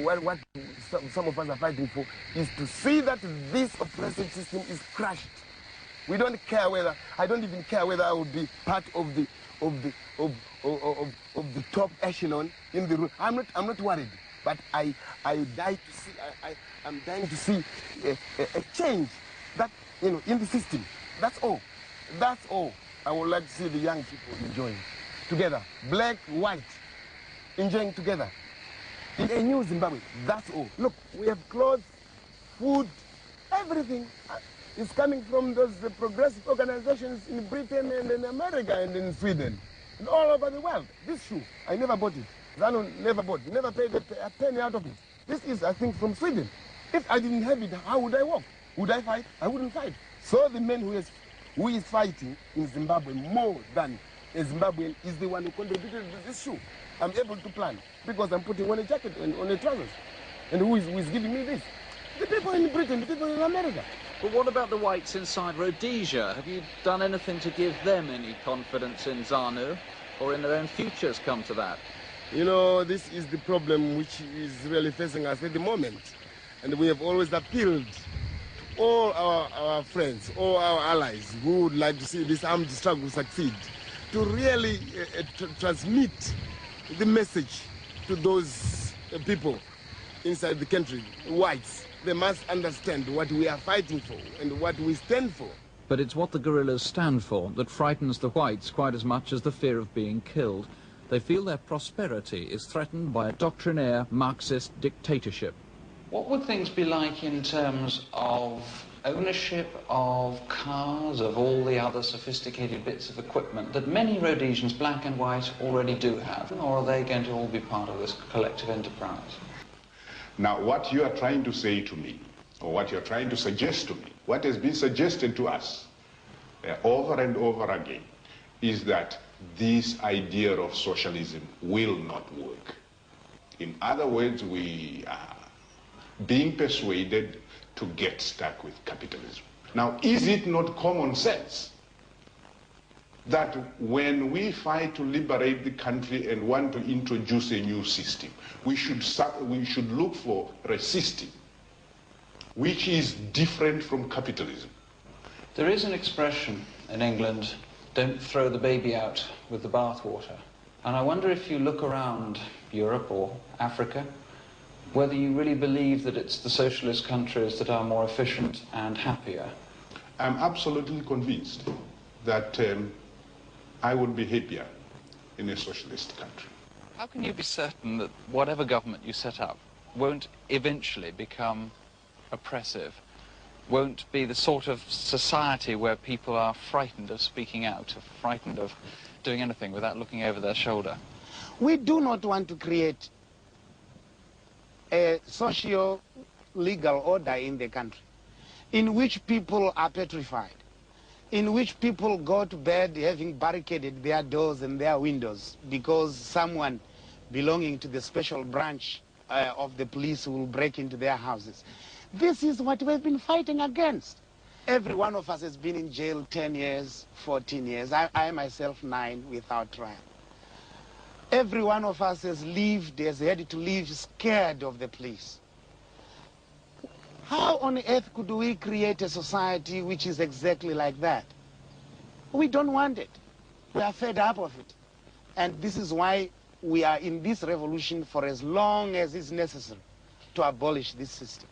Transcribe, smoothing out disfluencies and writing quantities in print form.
what some of us are fighting for is to see that this oppressive system is crushed. We don't care whether, I don't even care whether I would be part of the top echelon in the room. I'm not worried, but I'm dying to see a change that, you know, in the system. That's all. That's all. I would like to see the young people enjoying together, black, white, enjoying together in a new Zimbabwe. That's all. Look, we have clothes, food, everything. It's coming from those progressive organizations in Britain and in America and in Sweden and all over the world. This shoe, I never bought it. Zano never bought it, never paid a penny out of it. This is, I think, from Sweden. If I didn't have it, how would I walk? Would I fight? I wouldn't fight. So the man who is fighting in Zimbabwe more than a Zimbabwean is the one who contributed to this shoe. I'm able to plan because I'm putting on a jacket and on a trousers. And who is giving me this? The people in Britain, the people in America. But what about the whites inside Rhodesia? Have you done anything to give them any confidence in ZANU or in their own futures come to that? You know, this is the problem which is really facing us at the moment. And we have always appealed to all our friends, all our allies who would like to see this armed struggle succeed, to really transmit the message to those people inside the country, whites. They must understand what we are fighting for and what we stand for. But it's what the guerrillas stand for that frightens the whites quite as much as the fear of being killed. They feel their prosperity is threatened by a doctrinaire Marxist dictatorship. What would things be like in terms of ownership of cars, of all the other sophisticated bits of equipment that many Rhodesians, black and white, already do have? Or are they going to all be part of this collective enterprise? Now, what you are trying to say to me, or what you're trying to suggest to me, what has been suggested to us over and over again, is that this idea of socialism will not work. In other words, we are being persuaded to get stuck with capitalism. Now, is it not common sense that when we fight to liberate the country and want to introduce a new system, we should look for a system which is different from capitalism? There is an expression in England, don't throw the baby out with the bathwater. And I wonder if you look around Europe or Africa, whether you really believe that it's the socialist countries that are more efficient and happier. I'm absolutely convinced that I would be happier in a socialist country. How can you be certain that whatever government you set up won't eventually become oppressive, won't be the sort of society where people are frightened of speaking out, frightened of doing anything without looking over their shoulder? We do not want to create a socio-legal order in the country in which people are petrified, in which people go to bed having barricaded their doors and their windows because someone belonging to the special branch of the police will break into their houses. This is what we've been fighting against. Every one of us has been in jail 10 years, 14 years. I myself 9 without trial. Every one of us has had to live scared of the police. How on earth could we create a society which is exactly like that? We don't want it. We are fed up of it. And this is why we are in this revolution for as long as is necessary to abolish this system.